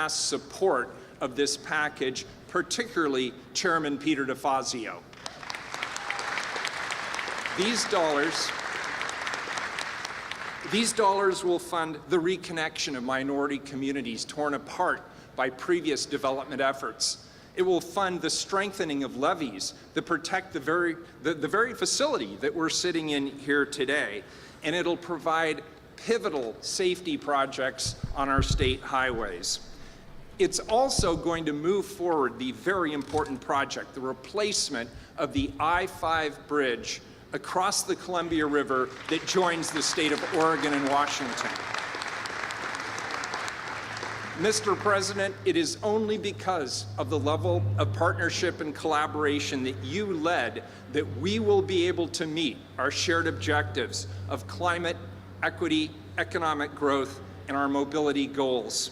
support of this package, particularly Chairman Peter DeFazio. These dollars will fund the reconnection of minority communities torn apart by previous development efforts. It will fund the strengthening of levees that protect the very facility that we're sitting in here today, and it'll provide pivotal safety projects on our state highways. It's also going to move forward the very important project, the replacement of the I-5 bridge across the Columbia River that joins the state of Oregon and Washington. Mr. President, it is only because of the level of partnership and collaboration that you led that we will be able to meet our shared objectives of climate, equity, economic growth, and our mobility goals.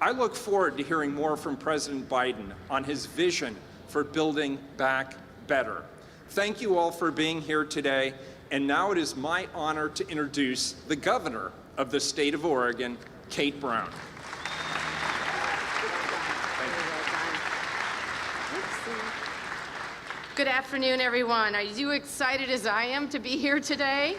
I look forward to hearing more from President Biden on his vision for building back better. Thank you all for being here today, and now it is my honor to introduce the Governor of the state of Oregon, Kate Brown. Good afternoon, everyone. Are you excited as I am to be here today?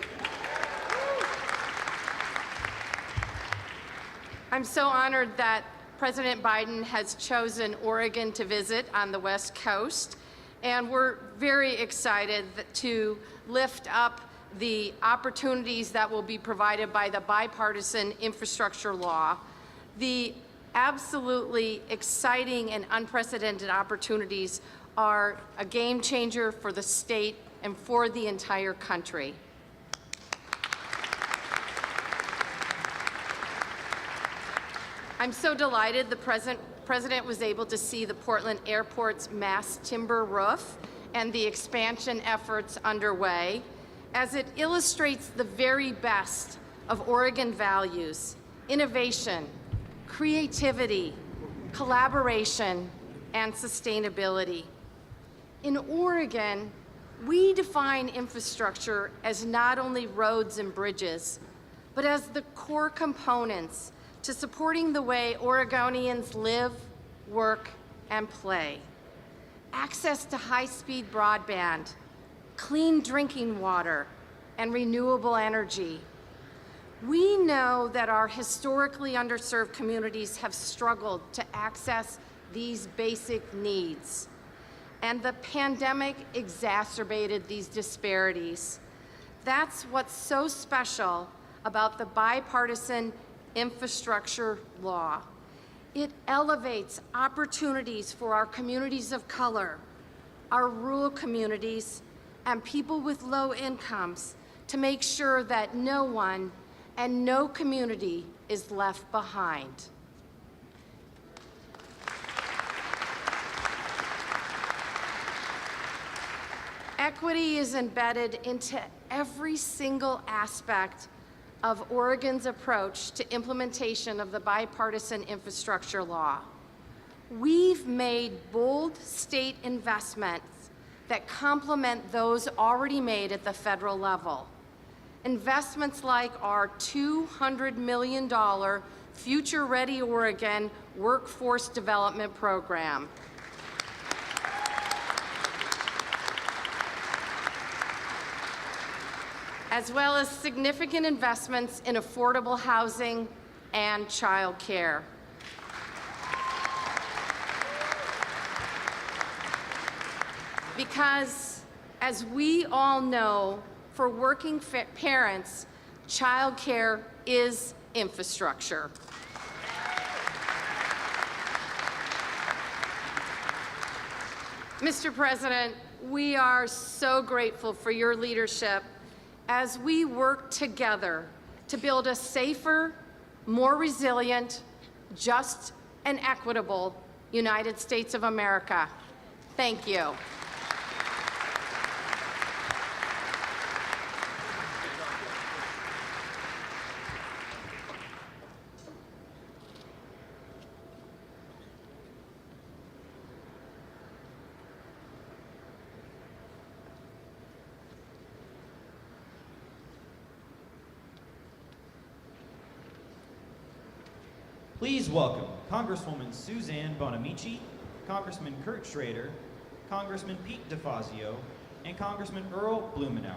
I'm so honored that President Biden has chosen Oregon to visit on the West Coast, and we're very excited to lift up the opportunities that will be provided by the bipartisan infrastructure law, the absolutely exciting and unprecedented opportunities are a game changer for the state and for the entire country. I'm so delighted the President was able to see the Portland Airport's mass timber roof and the expansion efforts underway, as it illustrates the very best of Oregon values: innovation, creativity, collaboration, and sustainability. In Oregon, we define infrastructure as not only roads and bridges, but as the core components to supporting the way Oregonians live, work, and play. Access to high-speed broadband, clean drinking water, and renewable energy. We know that our historically underserved communities have struggled to access these basic needs, and the pandemic exacerbated these disparities. That's what's so special about the bipartisan infrastructure law. It elevates opportunities for our communities of color, our rural communities, and people with low incomes to make sure that no one and no community is left behind. Equity is embedded into every single aspect of Oregon's approach to implementation of the bipartisan infrastructure law. We've made bold state investments that complement those already made at the federal level. Investments like our $200 million Future Ready Oregon Workforce Development Program. As well as significant investments in affordable housing and child care. Because, as we all know, for working parents, child care is infrastructure. Mr. President, we are so grateful for your leadership as we work together to build a safer, more resilient, just, and equitable United States of America. Thank you. Please welcome Congresswoman Suzanne Bonamici, Congressman Kurt Schrader, Congressman Pete DeFazio, and Congressman Earl Blumenauer.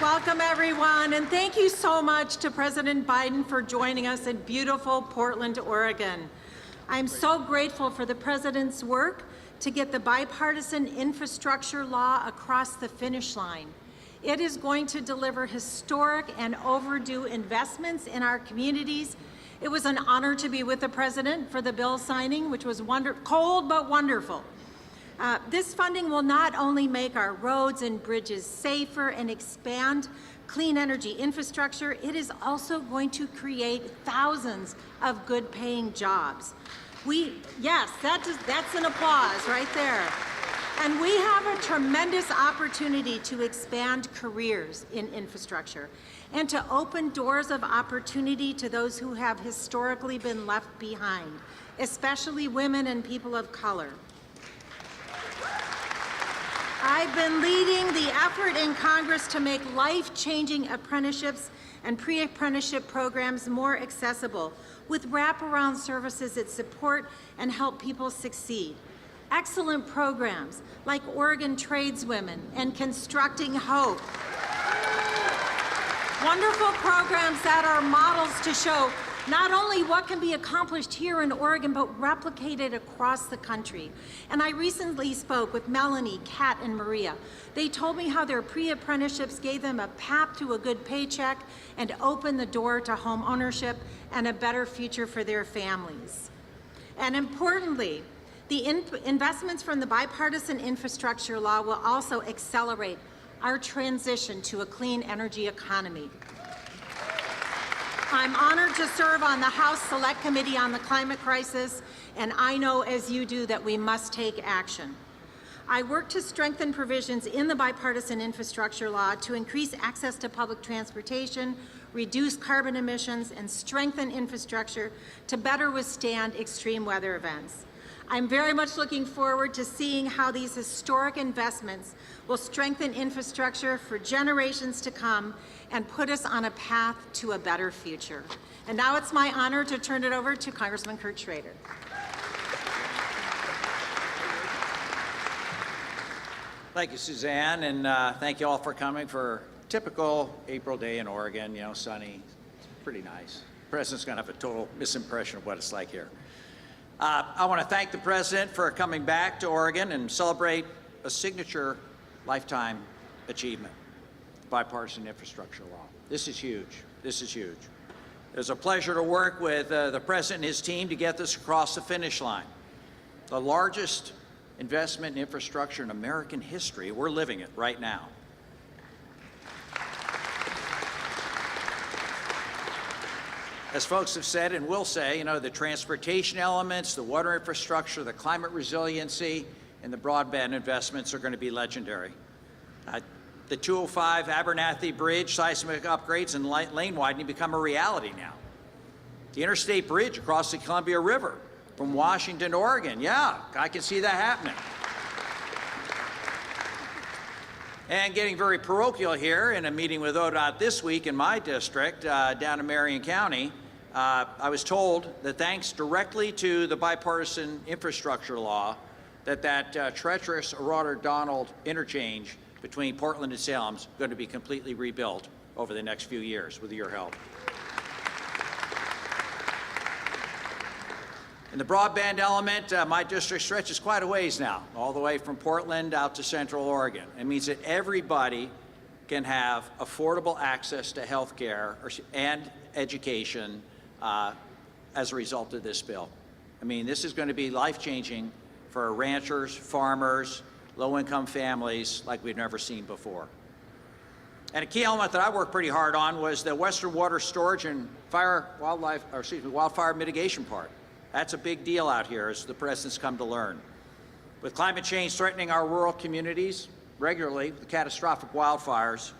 Welcome, everyone, and thank you so much to President Biden for joining us in beautiful Portland, Oregon. I'm so grateful for the President's work to get the bipartisan infrastructure law across the finish line. It is going to deliver historic and overdue investments in our communities. It was an honor to be with the President for the bill signing, which was cold but wonderful. This funding will not only make our roads and bridges safer and expand clean energy infrastructure, it is also going to create thousands of good-paying jobs. Yes, that's an applause right there. And we have a tremendous opportunity to expand careers in infrastructure and to open doors of opportunity to those who have historically been left behind, especially women and people of color. I've been leading the effort in Congress to make life-changing apprenticeships and pre-apprenticeship programs more accessible with wraparound services that support and help people succeed. Excellent programs like Oregon Tradeswomen and Constructing Hope. Wonderful programs that are models to show not only what can be accomplished here in Oregon, but replicated across the country. And I recently spoke with Melanie, Kat, and Maria. They told me how their pre-apprenticeships gave them a path to a good paycheck and opened the door to home ownership and a better future for their families. And importantly, the investments from the bipartisan infrastructure law will also accelerate our transition to a clean energy economy. I'm honored to serve on the House Select Committee on the Climate Crisis, and I know, as you do, that we must take action. I work to strengthen provisions in the bipartisan infrastructure law to increase access to public transportation, reduce carbon emissions, and strengthen infrastructure to better withstand extreme weather events. I'm very much looking forward to seeing how these historic investments will strengthen infrastructure for generations to come and put us on a path to a better future. And now it's my honor to turn it over to Congressman Kurt Schrader. Thank you, Suzanne, and thank you all for coming for a typical April day in Oregon. You know, sunny, pretty nice. The President's going to have a total misimpression of what it's like here. I want to thank the President for coming back to Oregon and celebrate a signature lifetime achievement, the bipartisan infrastructure law. This is huge. This is huge. It was a pleasure to work with the President and his team to get this across the finish line. The largest investment in infrastructure in American history. We're living it right now. As folks have said and will say, you know, the transportation elements, the water infrastructure, the climate resiliency, and the broadband investments are going to be legendary. The 205 Abernathy Bridge seismic upgrades and lane widening become a reality now. The interstate bridge across the Columbia River from Washington to Oregon, yeah, I can see that happening. And getting very parochial here, in a meeting with ODOT this week in my district, down in Marion County, I was told that thanks directly to the bipartisan infrastructure law, that treacherous Aurora-Donald interchange between Portland and Salem is going to be completely rebuilt over the next few years with your help. In the broadband element, my district stretches quite a ways now, all the way from Portland out to Central Oregon. It means that everybody can have affordable access to health care and education as a result of this bill. I mean, this is going to be life-changing for ranchers, farmers, low-income families like we've never seen before. And a key element that I worked pretty hard on was the Western Water Storage and wildfire mitigation part. That's a big deal out here, as the President's come to learn. With climate change threatening our rural communities regularly, with catastrophic wildfires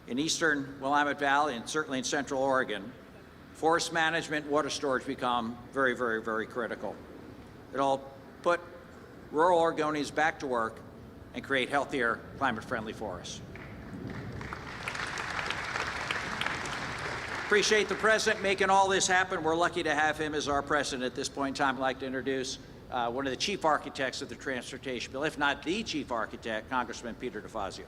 in eastern Willamette Valley and certainly in Central Oregon, forest management and water storage become very, very, very critical. It'll put rural Oregonians back to work and create healthier, climate-friendly forests. Appreciate the President making all this happen. We're lucky to have him as our President at this point in time. I'd like to introduce one of the chief architects of the transportation bill, if not the chief architect, Congressman Peter DeFazio.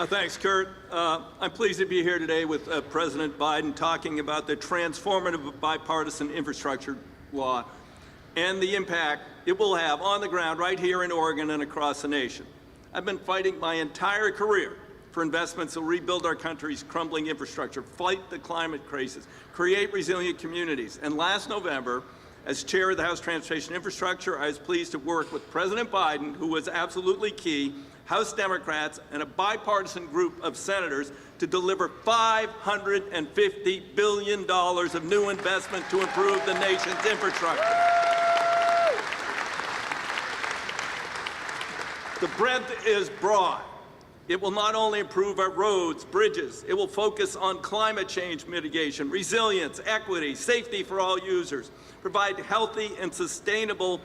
Thanks, Kurt. I'm pleased to be here today with President Biden talking about the transformative bipartisan infrastructure law and the impact it will have on the ground right here in Oregon and across the nation. I've been fighting my entire career for investments that will rebuild our country's crumbling infrastructure, fight the climate crisis, create resilient communities. And last November, as chair of the House Transportation Infrastructure, I was pleased to work with President Biden, who was absolutely key, House Democrats, and a bipartisan group of senators to deliver $550 billion of new investment to improve the nation's infrastructure. The breadth is broad. It will not only improve our roads, bridges, it will focus on climate change mitigation, resilience, equity, safety for all users, provide healthy and sustainable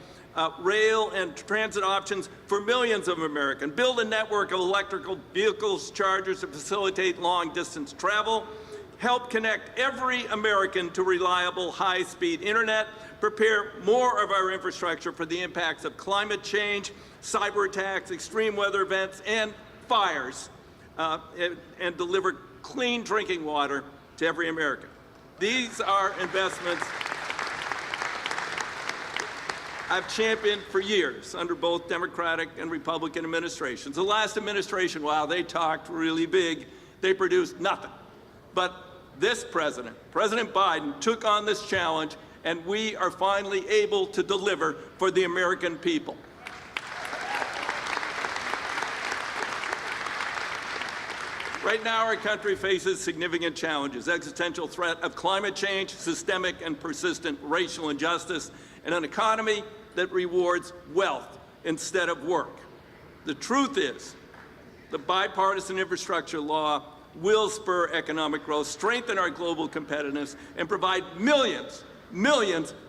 rail and transit options for millions of Americans, build a network of electrical vehicles, chargers to facilitate long-distance travel, help connect every American to reliable, high-speed internet, prepare more of our infrastructure for the impacts of climate change, cyber attacks, extreme weather events, and fires, and deliver clean drinking water to every American. These are investments I've championed for years under both Democratic and Republican administrations. The last administration, while they talked really big, they produced nothing. But this president, President Biden, took on this challenge, and we are finally able to deliver for the American people. Right now, our country faces significant challenges: existential threat of climate change, systemic and persistent racial injustice, and an economy that rewards wealth instead of work. The truth is, the bipartisan infrastructure law will spur economic growth, strengthen our global competitiveness, and provide millions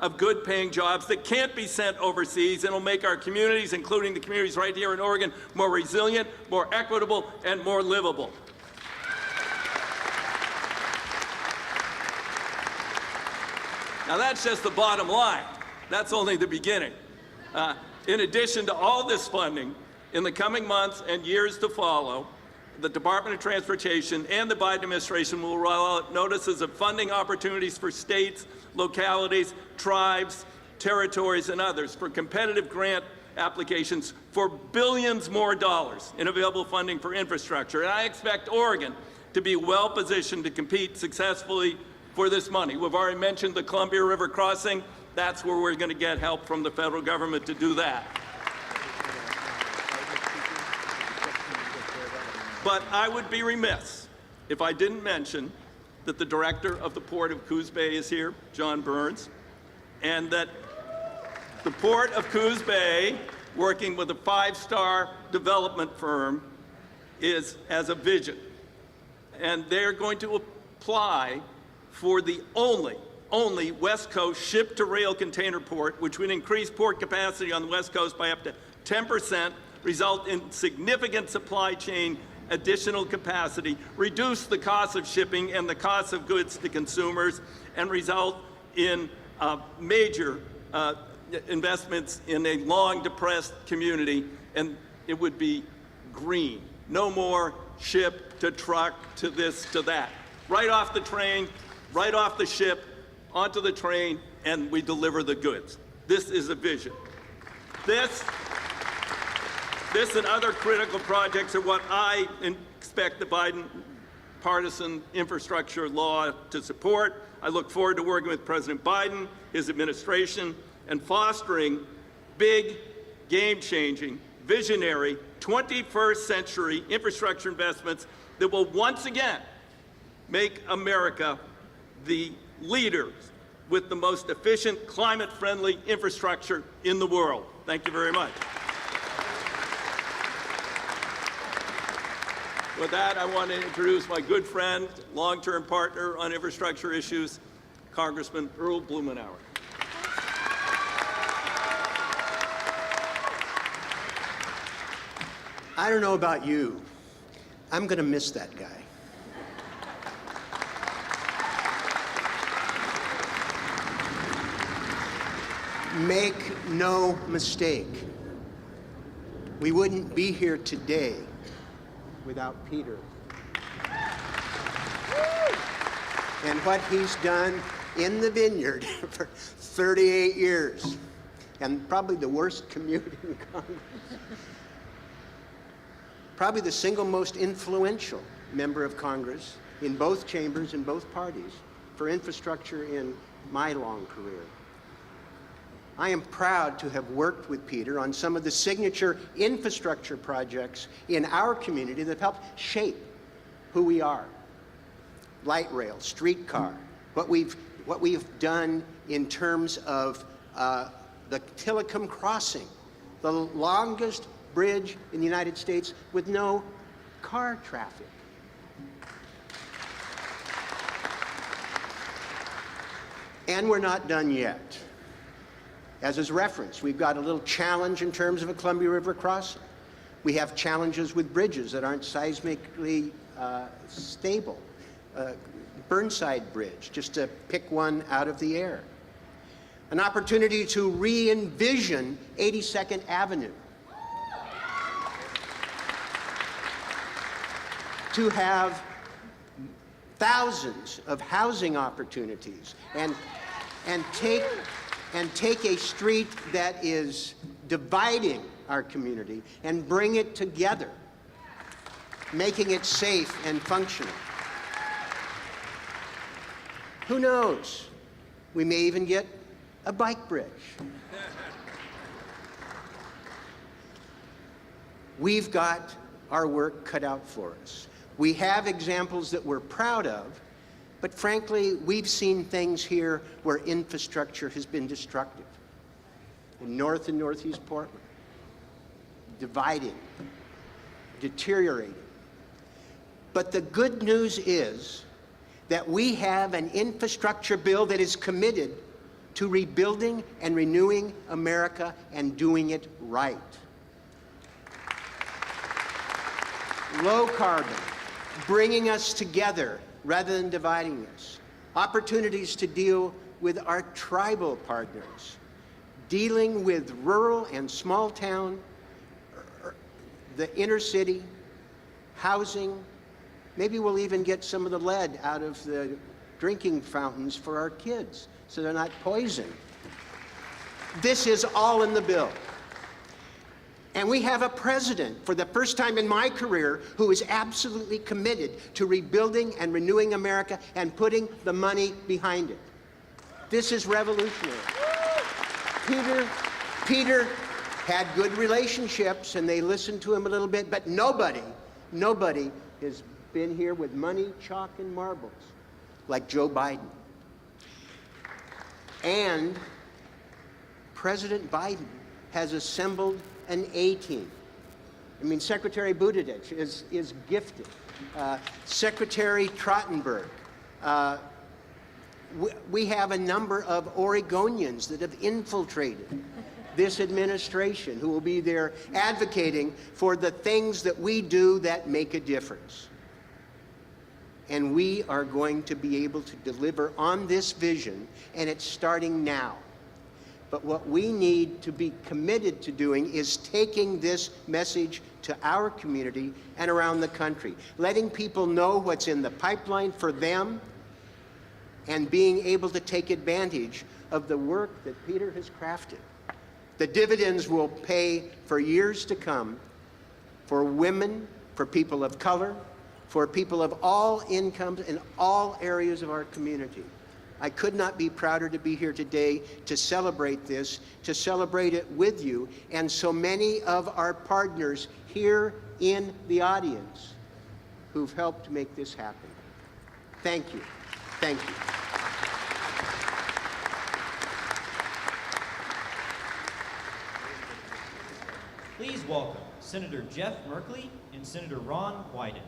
of good-paying jobs that can't be sent overseas, and will make our communities, including the communities right here in Oregon, more resilient, more equitable, and more livable. Now, that's just the bottom line. That's only the beginning. In addition to all this funding, in the coming months and years to follow, the Department of Transportation and the Biden administration will roll out notices of funding opportunities for states, localities, tribes, territories, and others for competitive grant applications for billions more dollars in available funding for infrastructure. And I expect Oregon to be well positioned to compete successfully for this money. We've already mentioned the Columbia River crossing. That's where we're going to get help from the federal government to do that. But I would be remiss if I didn't mention that the director of the Port of Coos Bay is here, John Burns, and that the Port of Coos Bay, working with a five-star development firm, has a vision. And they're going to apply for the only West Coast ship-to-rail container port, which would increase port capacity on the West Coast by up to 10%, result in significant supply chain additional capacity, reduce the cost of shipping and the cost of goods to consumers, and result in major investments in a long-depressed community, and it would be green. No more ship to truck to this to that. Right off the train, right off the ship, onto the train, and we deliver the goods. This is a vision. This and other critical projects are what I expect the Biden partisan infrastructure law to support. I look forward to working with President Biden, his administration, and fostering big, game-changing, visionary, 21st century infrastructure investments that will once again make America the leader with the most efficient, climate-friendly infrastructure in the world. Thank you very much. With that, I want to introduce my good friend, long-term partner on infrastructure issues, Congressman Earl Blumenauer. I don't know about you. I'm going to miss that guy. Make no mistake, we wouldn't be here today without Peter. And what he's done in the vineyard for 38 years, and probably the worst commute in Congress. Probably the single most influential member of Congress in both chambers, in both parties, for infrastructure in my long career. I am proud to have worked with Peter on some of the signature infrastructure projects in our community that helped shape who we are. Light rail, streetcar, what we've done in terms of the Tillicum Crossing, the longest bridge in the United States with no car traffic. And we're not done yet. As is referenced, we've got a little challenge in terms of a Columbia River crossing. We have challenges with bridges that aren't seismically stable. Burnside Bridge, just to pick one out of the air. An opportunity to re-envision 82nd Avenue. To have thousands of housing opportunities and take a street that is dividing our community and bring it together, making it safe and functional. Who knows? We may even get a bike bridge. We've got our work cut out for us. We have examples that we're proud of, but frankly, we've seen things here where infrastructure has been destructive. In North and Northeast Portland, dividing, deteriorating. But the good news is that we have an infrastructure bill that is committed to rebuilding and renewing America and doing it right. Low carbon, bringing us together rather than dividing us. Opportunities to deal with our tribal partners, dealing with rural and small town, the inner city, housing. Maybe we'll even get some of the lead out of the drinking fountains for our kids so they're not poisoned. This is all in the bill. And we have a president, for the first time in my career, who is absolutely committed to rebuilding and renewing America and putting the money behind it. This is revolutionary. Peter had good relationships and they listened to him a little bit, but nobody has been here with money, chalk, and marbles like Joe Biden. And President Biden has assembled an A-team. I mean, Secretary Buttigieg is gifted. Secretary Trottenberg. We have a number of Oregonians that have infiltrated this administration who will be there advocating for the things that we do that make a difference. And we are going to be able to deliver on this vision, and it's starting now. But what we need to be committed to doing is taking this message to our community and around the country, letting people know what's in the pipeline for them, and being able to take advantage of the work that Peter has crafted. The dividends will pay for years to come for women, for people of color, for people of all incomes in all areas of our community. I could not be prouder to be here today to celebrate this, to celebrate it with you, and so many of our partners here in the audience who've helped make this happen. Thank you. Thank you. Please welcome Senator Jeff Merkley and Senator Ron Wyden.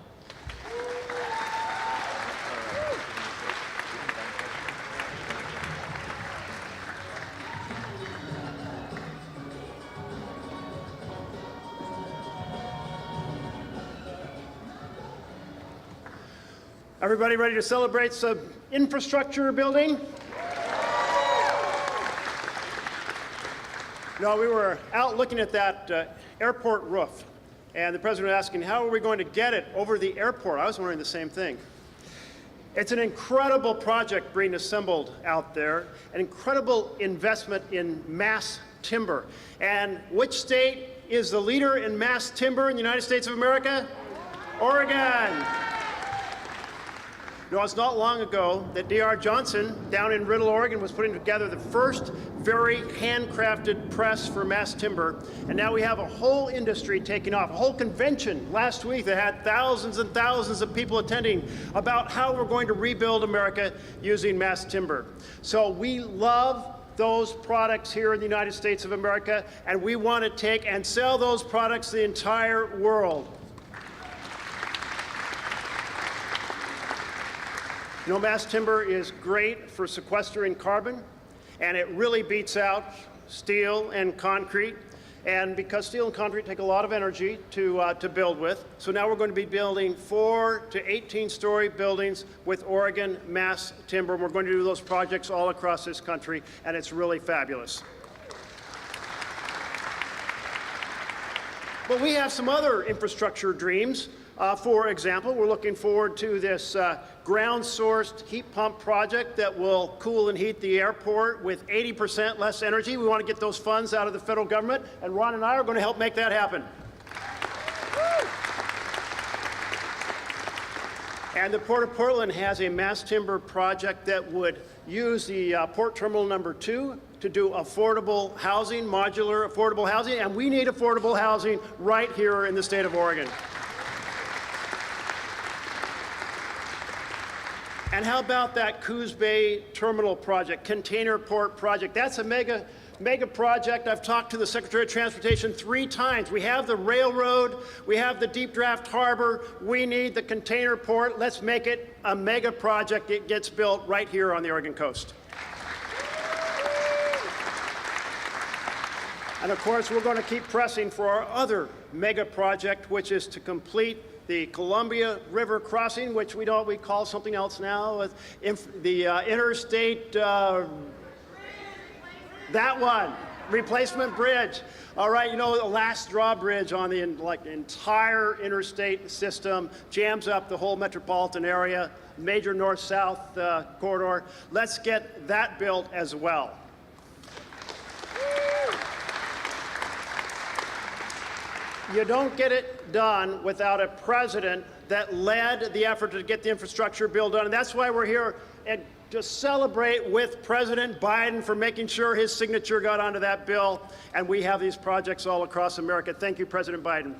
Everybody ready to celebrate some infrastructure building? No, we were out looking at that airport roof, and the president was asking, how are we going to get it over the airport? I was wondering the same thing. It's an incredible project being assembled out there, an incredible investment in mass timber. And which state is the leader in mass timber in the United States of America? Oregon. No, it's not long ago that D.R. Johnson down in Riddle, Oregon was putting together the first very handcrafted press for mass timber. And now we have a whole industry taking off, a whole convention last week that had thousands and thousands of people attending about how we're going to rebuild America using mass timber. So we love those products here in the United States of America, and we want to take and sell those products to the entire world. You know, mass timber is great for sequestering carbon, and it really beats out steel and concrete. And because steel and concrete take a lot of energy to build with, so now we're going to be building 4 to 18-story buildings with Oregon mass timber. We're going to do those projects all across this country, and it's really fabulous. But we have some other infrastructure dreams. For example, we're looking forward to this ground-sourced heat pump project that will cool and heat the airport with 80% less energy. We want to get those funds out of the federal government, and Ron and I are going to help make that happen. And the Port of Portland has a mass timber project that would use the Port Terminal number 2 to do affordable housing, modular affordable housing, and we need affordable housing right here in the state of Oregon. And how about that Coos Bay Terminal project, container port project? That's a mega project. I've talked to the Secretary of Transportation 3 times. We have the railroad, we have the deep draft harbor, we need the container port. Let's make it a mega project. It gets built right here on the Oregon coast. And of course, we're going to keep pressing for our other mega project, which is to complete the Columbia River crossing, which we call something else now, the interstate, that one, replacement bridge. All right, you know, the last drawbridge on the entire interstate system jams up the whole metropolitan area, major north-south corridor. Let's get that built as well. You don't get it done without a president that led the effort to get the infrastructure bill done. And that's why we're here and to celebrate with President Biden for making sure his signature got onto that bill. And we have these projects all across America. Thank you, President Biden.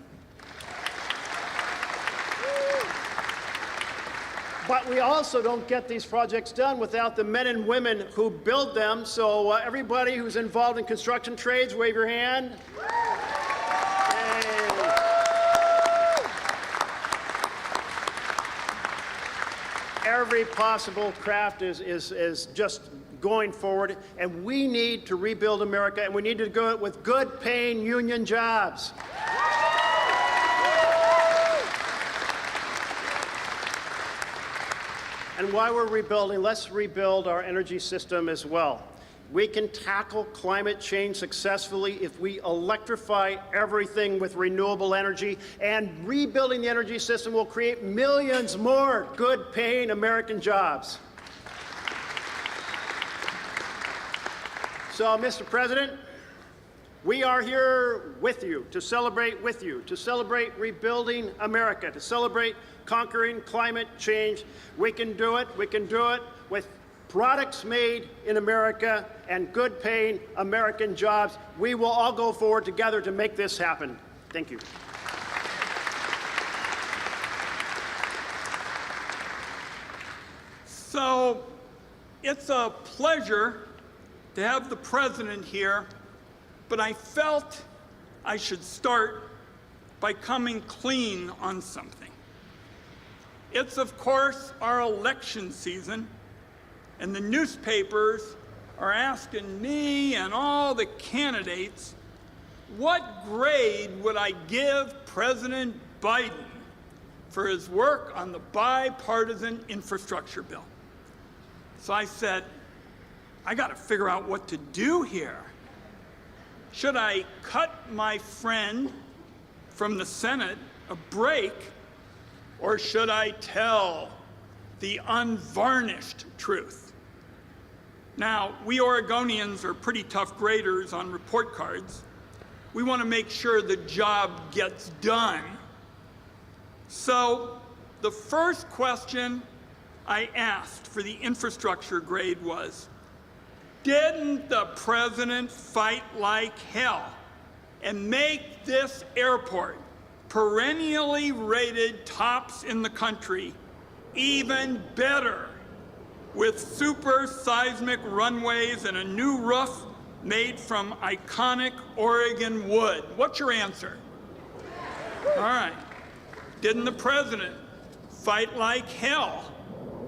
But we also don't get these projects done without the men and women who build them. So everybody who's involved in construction trades, wave your hand. Every possible craft is just going forward, and we need to rebuild America, and we need to do it with good-paying union jobs. And while we're rebuilding, let's rebuild our energy system as well. We can tackle climate change successfully if we electrify everything with renewable energy, and rebuilding the energy system will create millions more good-paying American jobs. So, Mr. President, we are here with you, to celebrate rebuilding America, to celebrate conquering climate change. We can do it with products made in America and good-paying American jobs. We will all go forward together to make this happen. Thank you. So it's a pleasure to have the president here, but I felt I should start by coming clean on something. It's, of course, our election season, and the newspapers are asking me and all the candidates, what grade would I give President Biden for his work on the bipartisan infrastructure bill. So I said, I got to figure out what to do here. Should I cut my friend from the Senate a break, or should I tell the unvarnished truth? Now, we Oregonians are pretty tough graders on report cards. We want to make sure the job gets done. So the first question I asked for the infrastructure grade was, didn't the president fight like hell and make this airport, perennially rated tops in the country, even better with super seismic runways and a new roof made from iconic Oregon wood? What's your answer? All right. Didn't the president fight like hell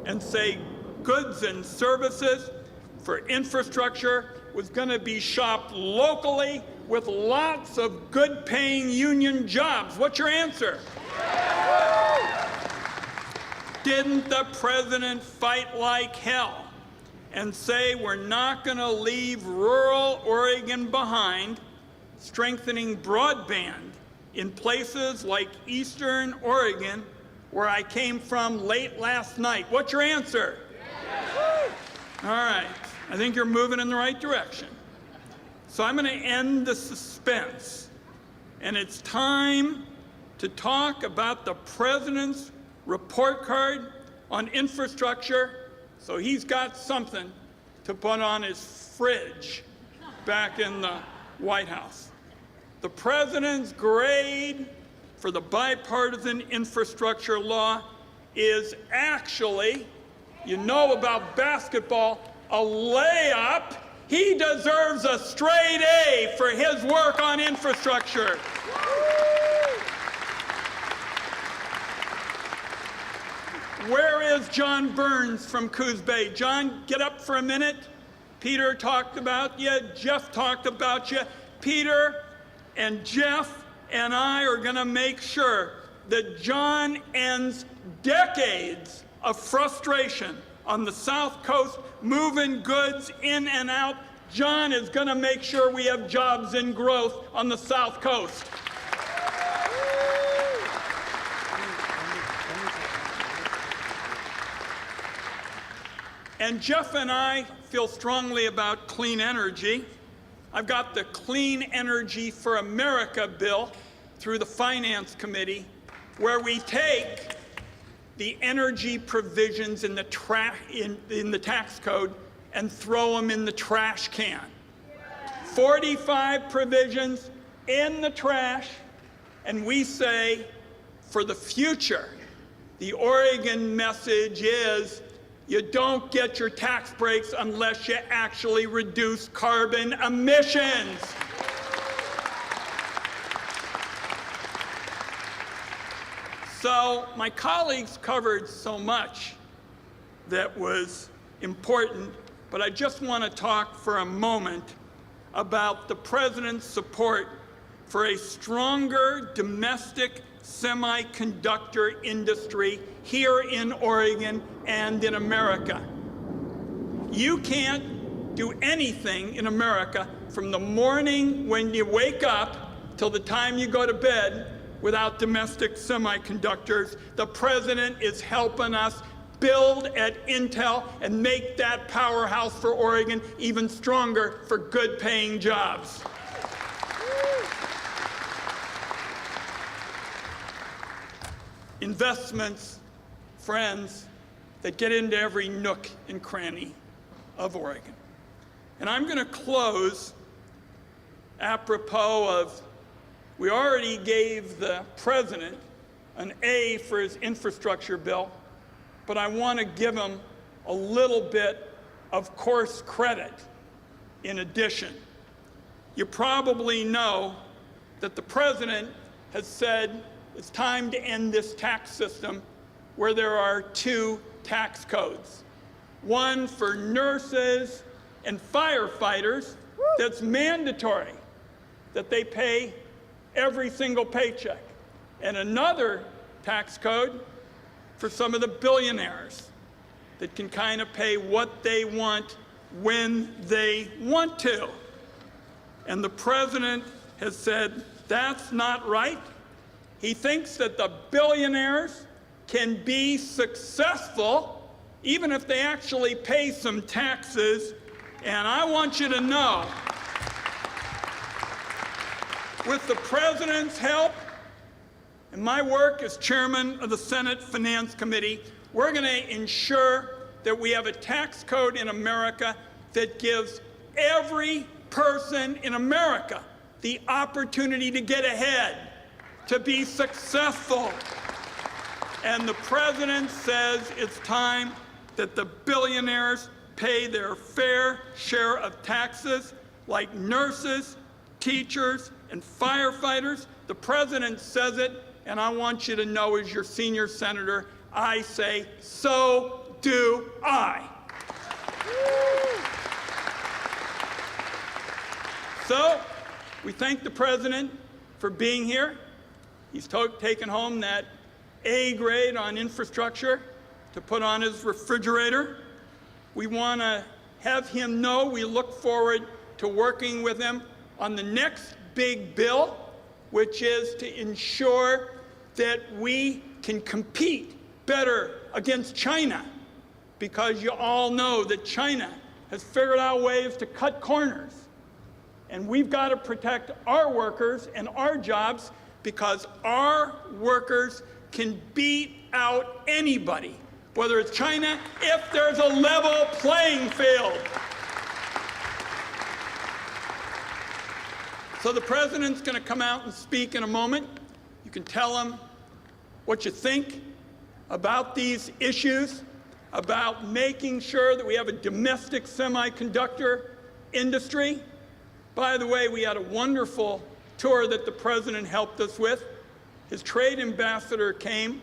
and say goods and services for infrastructure was going to be shopped locally with lots of good-paying union jobs? What's your answer? Didn't the president fight like hell and say we're not going to leave rural Oregon behind, strengthening broadband in places like Eastern Oregon, where I came from late last night? What's your answer? All right, I think you're moving in the right direction. So I'm going to end the suspense, and it's time to talk about the president's report card on infrastructure, so he's got something to put on his fridge back in the White House. The president's grade for the bipartisan infrastructure law is actually, you know about basketball, a layup. He deserves a straight A for his work on infrastructure. Where is John Burns from Coos Bay? John, get up for a minute. Peter talked about you. Jeff talked about you. Peter and Jeff and I are going to make sure that John ends decades of frustration on the South Coast, moving goods in and out. John is going to make sure we have jobs and growth on the South Coast. And Jeff and I feel strongly about clean energy. I've got the Clean Energy for America bill through the Finance Committee, where we take the energy provisions in the tax code and throw them in the trash can. 45 provisions in the trash, and we say, for the future, the Oregon message is, you don't get your tax breaks unless you actually reduce carbon emissions. So my colleagues covered so much that was important, but I just want to talk for a moment about the president's support for a stronger domestic semiconductor industry here in Oregon and in America. You can't do anything in America from the morning when you wake up till the time you go to bed without domestic semiconductors. The president is helping us build at Intel and make that powerhouse for Oregon even stronger for good-paying jobs. Investments, friends, that get into every nook and cranny of Oregon. And I'm going to close apropos of, we already gave the president an A for his infrastructure bill, but I want to give him a little bit of course credit in addition. You probably know that the president has said it's time to end this tax system where there are two tax codes. One for nurses and firefighters that's mandatory, that they pay every single paycheck. And another tax code for some of the billionaires that can kind of pay what they want when they want to. And the president has said that's not right. He thinks that the billionaires can be successful even if they actually pay some taxes. And I want you to know, with the president's help and my work as chairman of the Senate Finance Committee, we're going to ensure that we have a tax code in America that gives every person in America the opportunity to get ahead, to be successful. And the president says it's time that the billionaires pay their fair share of taxes, like nurses, teachers, and firefighters. The president says it, and I want you to know, as your senior senator, I say, so do I. So, we thank the president for being here. He's taken home that A grade on infrastructure to put on his refrigerator. We want to have him know we look forward to working with him on the next big bill, which is to ensure that we can compete better against China, because you all know that China has figured out ways to cut corners. And we've got to protect our workers and our jobs, because our workers can beat out anybody, whether it's China, if there's a level playing field. So the president's going to come out and speak in a moment. You can tell him what you think about these issues, about making sure that we have a domestic semiconductor industry. By the way, we had a wonderful tour that the president helped us with. His trade ambassador came.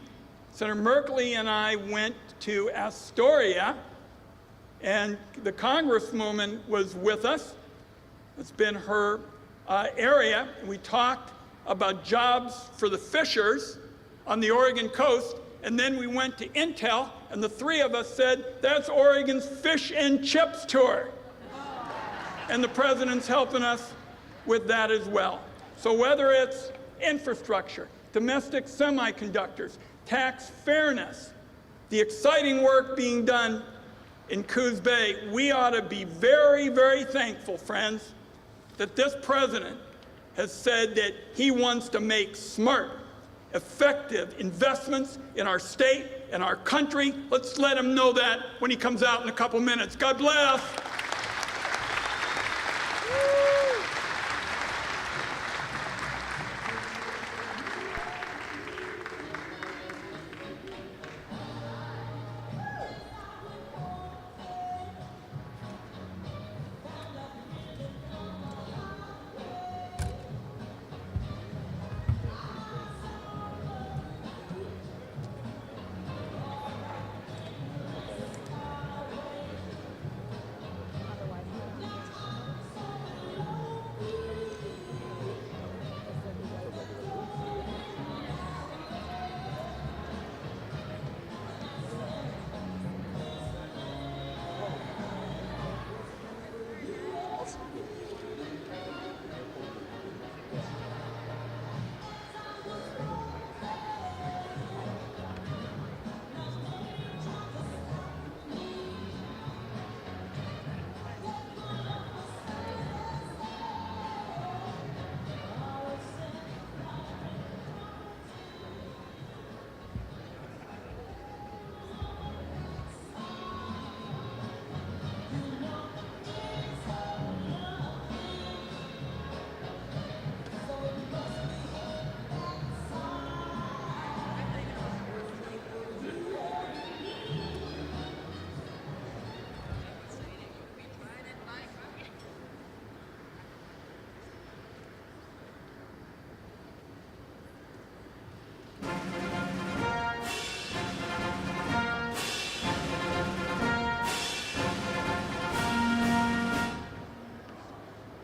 Senator Merkley and I went to Astoria, and the congresswoman was with us. It's been her area. We talked about jobs for the fishers on the Oregon coast, and then we went to Intel, and the three of us said, that's Oregon's fish and chips tour. And the president's helping us with that as well. So whether it's infrastructure, domestic semiconductors, tax fairness, the exciting work being done in Coos Bay, we ought to be very, very thankful, friends, that this president has said that he wants to make smart, effective investments in our state and our country. Let's let him know that when he comes out in a couple minutes. God bless.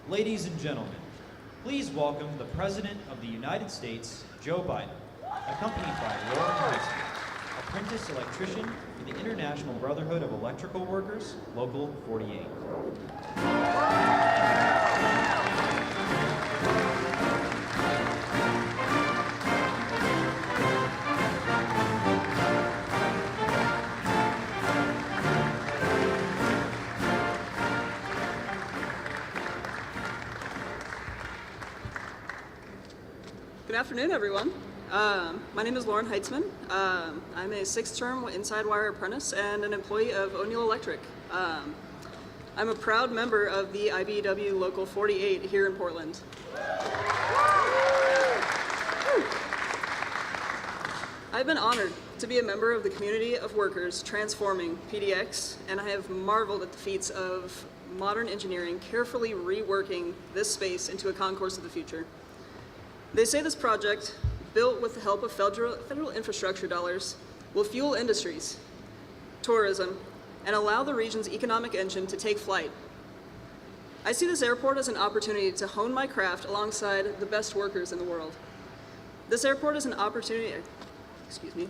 Ladies and gentlemen, please welcome the President of the United States, Joe Biden. accompanied by Lauren Heisman, apprentice electrician for the International Brotherhood of Electrical Workers, Local 48. Good afternoon, everyone. My name is Lauren Heitzman. I'm a sixth-term Inside Wire apprentice and an employee of O'Neill Electric. I'm a proud member of the IBEW Local 48 here in Portland. I've been honored to be a member of the community of workers transforming PDX, and I have marveled at the feats of modern engineering carefully reworking this space into a concourse of the future. They say this project, built with the help of federal infrastructure dollars, will fuel industries, tourism, and allow the region's economic engine to take flight. I see this airport as an opportunity to hone my craft alongside the best workers in the world. This airport is an opportunity,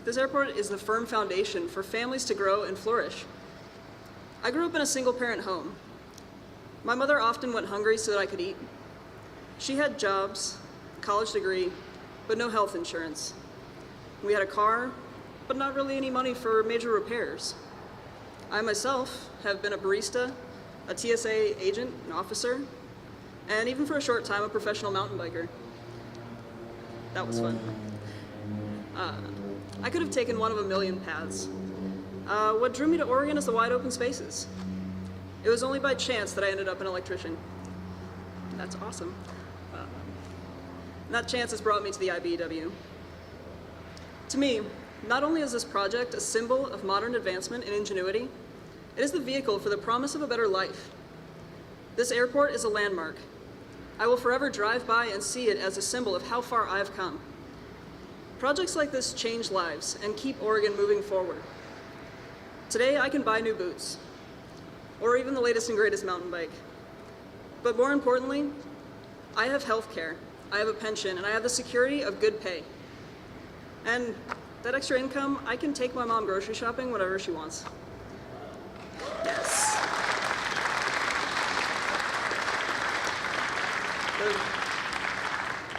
this airport is the firm foundation for families to grow and flourish. I grew up in a single-parent home. My mother often went hungry so that I could eat. She had jobs, college degree, but no health insurance. We had a car, but not really any money for major repairs. I myself have been a barista, a TSA agent, an officer, and even for a short time, a professional mountain biker. That was fun. I could have taken one of a million paths. What drew me to Oregon is the wide open spaces. It was only by chance that I ended up an electrician. That's awesome. That chance has brought me to the IBEW. To me, not only is this project a symbol of modern advancement and ingenuity, it is the vehicle for the promise of a better life. This airport is a landmark. I will forever drive by and see it as a symbol of how far I've come. Projects like this change lives and keep Oregon moving forward. Today, I can buy new boots, or even the latest and greatest mountain bike. But more importantly, I have health care. I have a pension, and I have the security of good pay. And that extra income, I can take my mom grocery shopping whenever she wants. Yes.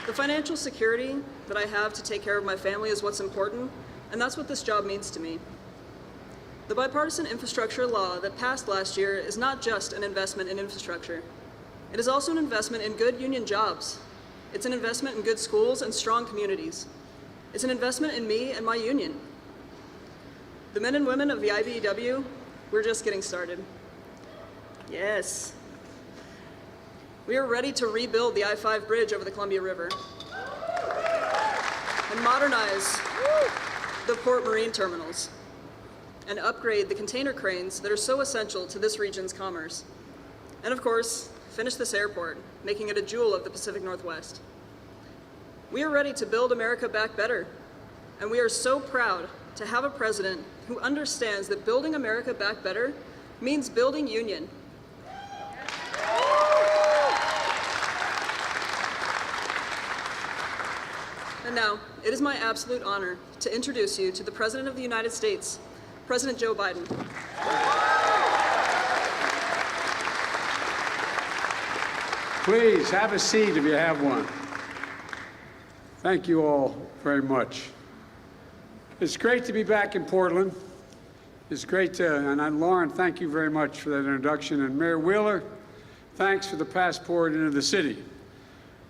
The financial security that I have to take care of my family is what's important, and that's what this job means to me. The bipartisan infrastructure law that passed last year is not just an investment in infrastructure. It is also an investment in good union jobs. It's an investment in good schools and strong communities. It's an investment in me and my union. The men and women of the IBEW, we're just getting started. Yes. We are ready to rebuild the I-5 bridge over the Columbia River and modernize the port marine terminals and upgrade the container cranes that are so essential to this region's commerce. And of course, finish this airport, making it a jewel of the Pacific Northwest. We are ready to build America back better, and we are so proud to have a president who understands that building America back better means building union. And now, it is my absolute honor to introduce you to the President of the United States, President Joe Biden. Please have a seat if you have one. Thank you all very much. It's great to be back in Portland. It's great to, and Lauren, thank you very much for that introduction. And Mayor Wheeler, thanks for the passport into the city.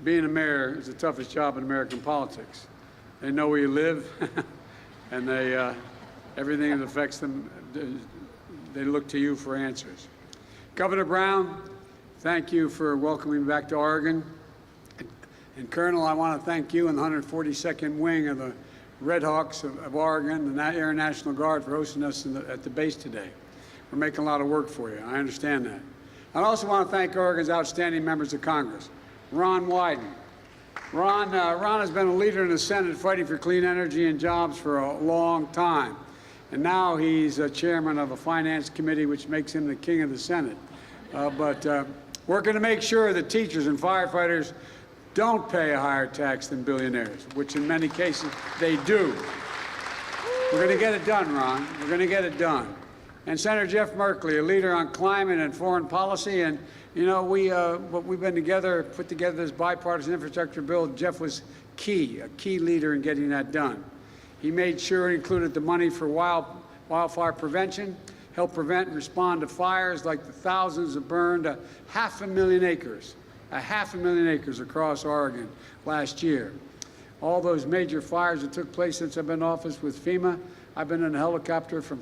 Being a mayor is the toughest job in American politics. They know where you live, and everything that affects them, they look to you for answers. Governor Brown, thank you for welcoming me back to Oregon. And Colonel, I want to thank you and the 142nd Wing of the Red Hawks of Oregon, the Air National Guard, for hosting us at the base today. We're making a lot of work for you. I understand that. I also want to thank Oregon's outstanding members of Congress. Ron Wyden. Ron has been a leader in the Senate fighting for clean energy and jobs for a long time. And now he's chairman of a finance committee, which makes him the king of the Senate. Working to make sure that teachers and firefighters don't pay a higher tax than billionaires, which in many cases they do. We're going to get it done, Ron. We're going to get it done. And Senator Jeff Merkley, a leader on climate and foreign policy, and you know, we've been together, put together this bipartisan infrastructure bill. Jeff was a key leader in getting that done. He made sure it included the money for wildfire prevention, help prevent and respond to fires like the thousands that burned 500,000 acres, 500,000 acres across Oregon last year. All those major fires that took place since I've been in office with FEMA. I've been in a helicopter from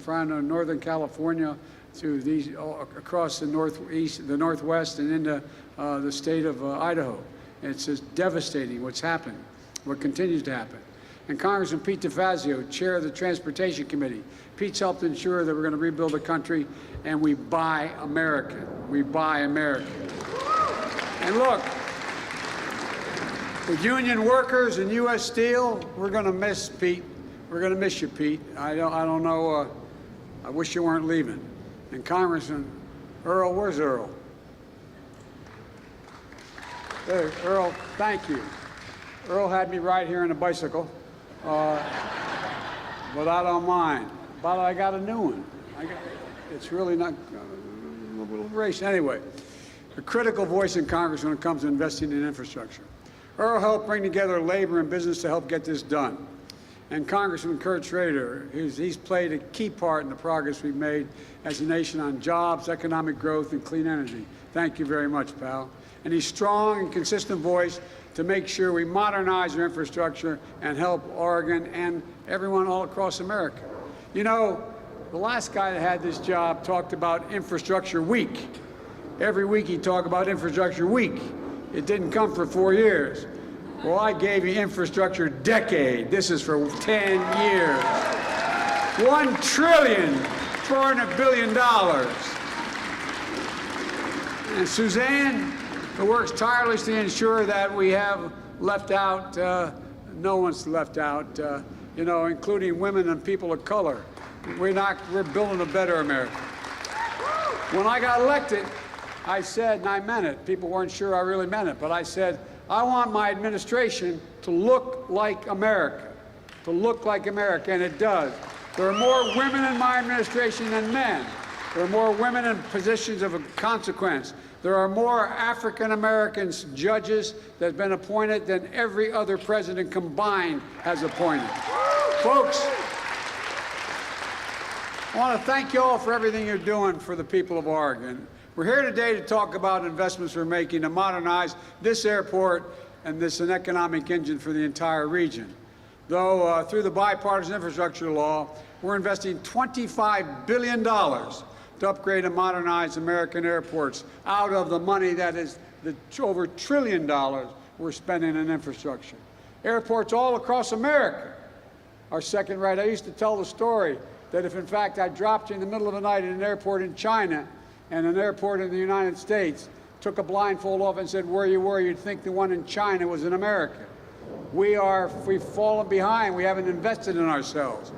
Northern California to these across the northwest, and into the state of Idaho. It's just devastating what's happened, what continues to happen. And Congressman Pete DeFazio, chair of the Transportation Committee. Pete's helped ensure that we're going to rebuild the country, and we buy American. We buy American. And look, with union workers and U.S. Steel, we're going to miss Pete. We're going to miss you, Pete. I don't know. I wish you weren't leaving. And Congressman Earl, where's Earl? There, Earl, thank you. Earl had me right here on a bicycle, but I don't mind. But I got a new one. It's really not a little race. Anyway, a critical voice in Congress when it comes to investing in infrastructure. Earl helped bring together labor and business to help get this done. And Congressman Kurt Schrader, he's played a key part in the progress we've made as a nation on jobs, economic growth, and clean energy. Thank you very much, pal. And he's strong and consistent voice to make sure we modernize our infrastructure and help Oregon and everyone all across America. You know, the last guy that had this job talked about Infrastructure Week. Every week he'd talk about Infrastructure Week. It didn't come for 4 years. Well, I gave you Infrastructure Decade. This is for 10 years. $1.4 trillion. And Suzanne, who works tirelessly to ensure that we have left out, no one's left out, you know, including women and people of color. We're building a better America. When I got elected, I said, and I meant it, people weren't sure I really meant it, but I said, I want my administration to look like America, and it does. There are more women in my administration than men. There are more women in positions of consequence. There are more African Americans judges that have been appointed than every other president combined has appointed. Folks, I want to thank you all for everything you're doing for the people of Oregon. We're here today to talk about investments we're making to modernize this airport and this an economic engine for the entire region. Though through the bipartisan infrastructure law, we're investing $25 billion to upgrade and modernize American airports out of the money that is the over $1 trillion we're spending in infrastructure. Airports all across America are second rate. I used to tell the story that if in fact I dropped you in the middle of the night in an airport in China and an airport in the United States, took a blindfold off and said where you were, you'd think the one in China was in America. We've fallen behind. We haven't invested in ourselves.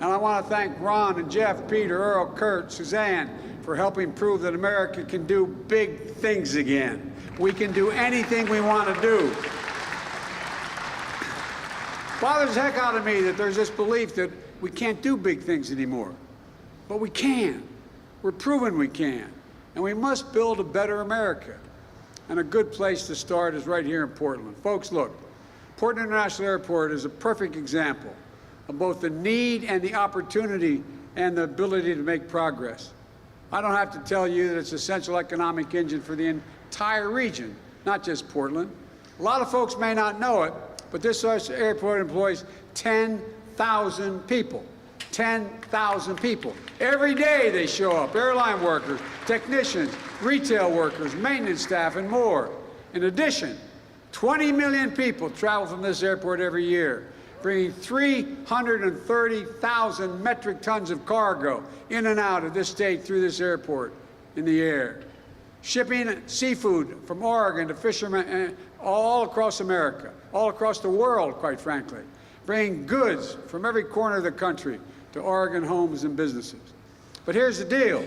And I want to thank Ron and Jeff, Peter, Earl, Kurt, Suzanne for helping prove that America can do big things again. We can do anything we want to do. Bothers the heck out of me that there's this belief that we can't do big things anymore. But we can. We're proving we can. And we must build a better America. And a good place to start is right here in Portland. Folks, look, Portland International Airport is a perfect example of both the need and the opportunity and the ability to make progress. I don't have to tell you that it's an essential economic engine for the entire region, not just Portland. A lot of folks may not know it, but this airport employs 10,000 people. 10,000 people. Every day they show up, airline workers, technicians, retail workers, maintenance staff, and more. In addition, 20 million people travel from this airport every year, bringing 330,000 metric tons of cargo in and out of this state through this airport in the air. Shipping seafood from Oregon to fishermen all across America, all across the world, quite frankly. Bringing goods from every corner of the country to Oregon homes and businesses. But here's the deal.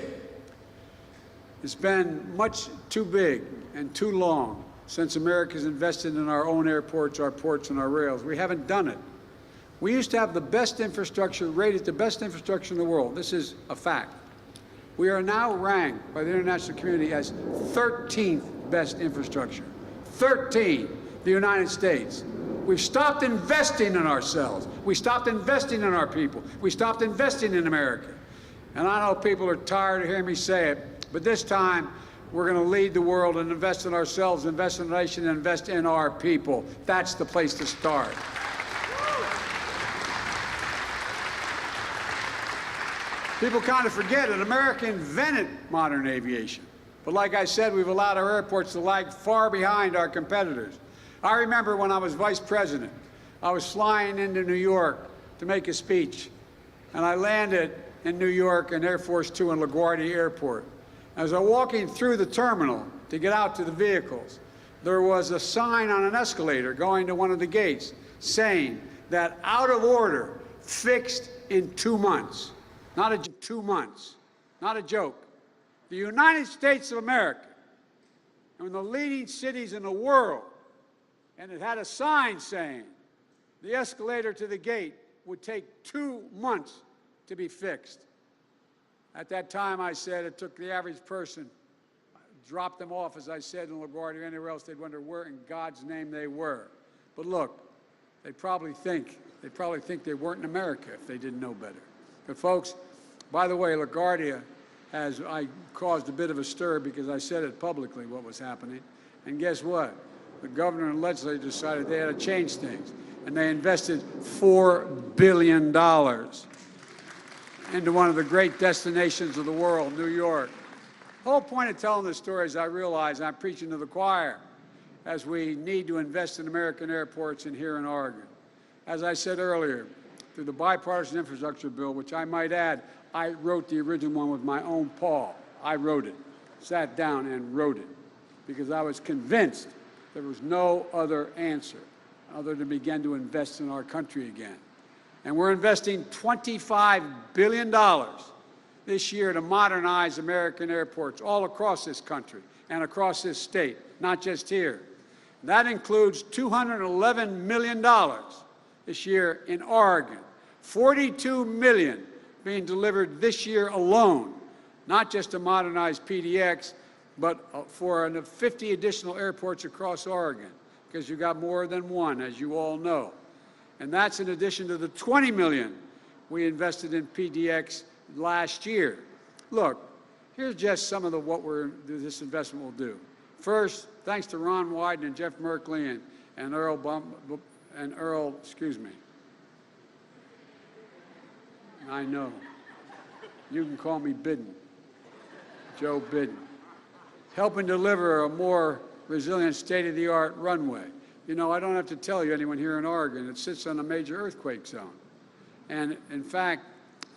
It's been much too big and too long since America's invested in our own airports, our ports, and our rails. We haven't done it. We used to have the best infrastructure, rated the best infrastructure in the world. This is a fact. We are now ranked by the international community as 13th best infrastructure. 13, the United States. We've stopped investing in ourselves. We stopped investing in our people. We stopped investing in America. And I know people are tired of hearing me say it, but this time we're going to lead the world and invest in ourselves, invest in the nation, and invest in our people. That's the place to start. People kind of forget it. America invented modern aviation. But like I said, we've allowed our airports to lag far behind our competitors. I remember when I was vice president, I was flying into New York to make a speech, and I landed in New York in Air Force Two in LaGuardia Airport. As I was walking through the terminal to get out to the vehicles, there was a sign on an escalator going to one of the gates saying that out of order, fixed in 2 months. Not a 2 months, not a joke. The United States of America, one of the leading cities in the world, and it had a sign saying the escalator to the gate would take 2 months to be fixed. At that time, I said it took the average person, dropped them off, as I said, in LaGuardia or anywhere else, they'd wonder where in God's name they were. But look, they probably think they weren't in America if they didn't know better. But folks, by the way, LaGuardia I caused a bit of a stir because I said it publicly what was happening. And guess what? The governor and legislature decided they had to change things. And they invested $4 billion into one of the great destinations of the world, New York. The whole point of telling this story is I realize I'm preaching to the choir as we need to invest in American airports and here in Oregon. As I said earlier, through the bipartisan infrastructure bill, which I might add, I wrote the original one with my own paw. I wrote it, sat down and wrote it, because I was convinced there was no other answer other than begin to invest in our country again. And we're investing $25 billion this year to modernize American airports all across this country and across this state, not just here. That includes $211 million this year in Oregon, $42 million being delivered this year alone, not just to modernize PDX, but for 50 additional airports across Oregon, because you got more than one, as you all know. And that's in addition to the $20 million we invested in PDX last year. Look, here's just some of what this investment will do. First, thanks to Ron Wyden and Jeff Merkley and Earl, excuse me. I know. You can call me Bidden, Joe Bidden. Helping deliver a more resilient, state-of-the-art runway. You know, I don't have to tell you, anyone here in Oregon, it sits on a major earthquake zone. And in fact,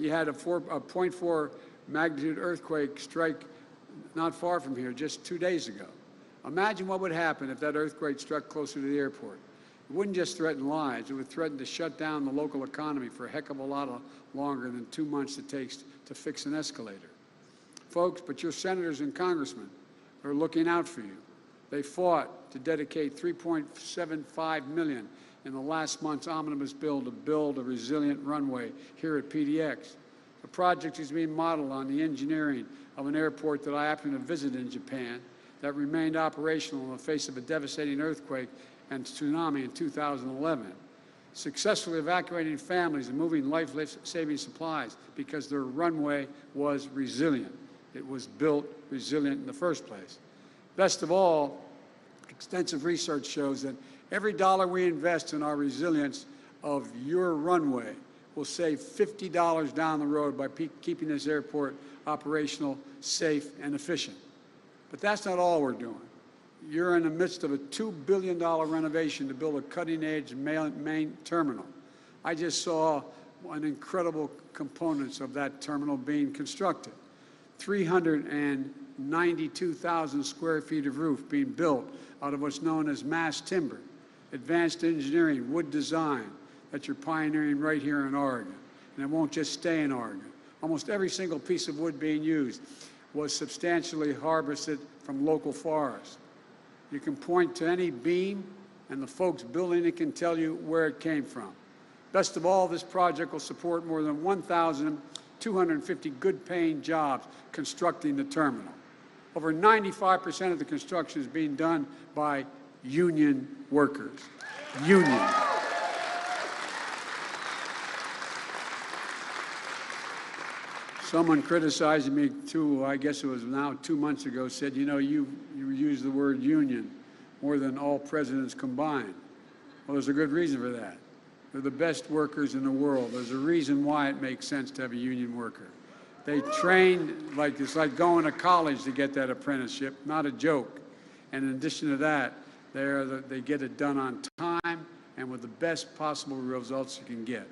you had a 0.4 magnitude earthquake strike not far from here just 2 days ago. Imagine what would happen if that earthquake struck closer to the airport. It wouldn't just threaten lives, it would threaten to shut down the local economy for a heck of a lot longer than 2 months it takes to fix an escalator. Folks, but your senators and congressmen are looking out for you. They fought to dedicate $3.75 million in the last month's omnibus bill to build a resilient runway here at PDX. The project is being modeled on the engineering of an airport that I happened to visit in Japan that remained operational in the face of a devastating earthquake and tsunami in 2011, successfully evacuating families and moving life-saving supplies because their runway was resilient. It was built resilient in the first place. Best of all, extensive research shows that every dollar we invest in our resilience of your runway will save $50 down the road by keeping this airport operational, safe, and efficient. But that's not all we're doing. You're in the midst of a $2 billion renovation to build a cutting-edge main terminal. I just saw an incredible components of that terminal being constructed. 392,000 square feet of roof being built out of what's known as mass timber, advanced engineering, wood design that you're pioneering right here in Oregon. And it won't just stay in Oregon. Almost every single piece of wood being used was substantially harvested from local forests. You can point to any beam, and the folks building it can tell you where it came from. Best of all, this project will support more than 1,250 good-paying jobs constructing the terminal. Over 95% of the construction is being done by union workers. Union. Someone criticizing me too, I guess it was now 2 months ago, said, you know, you use the word union more than all presidents combined. Well, there's a good reason for that. They're the best workers in the world. There's a reason why it makes sense to have a union worker. They train like it's like going to college to get that apprenticeship, not a joke. And in addition to that, they get it done on time and with the best possible results you can get.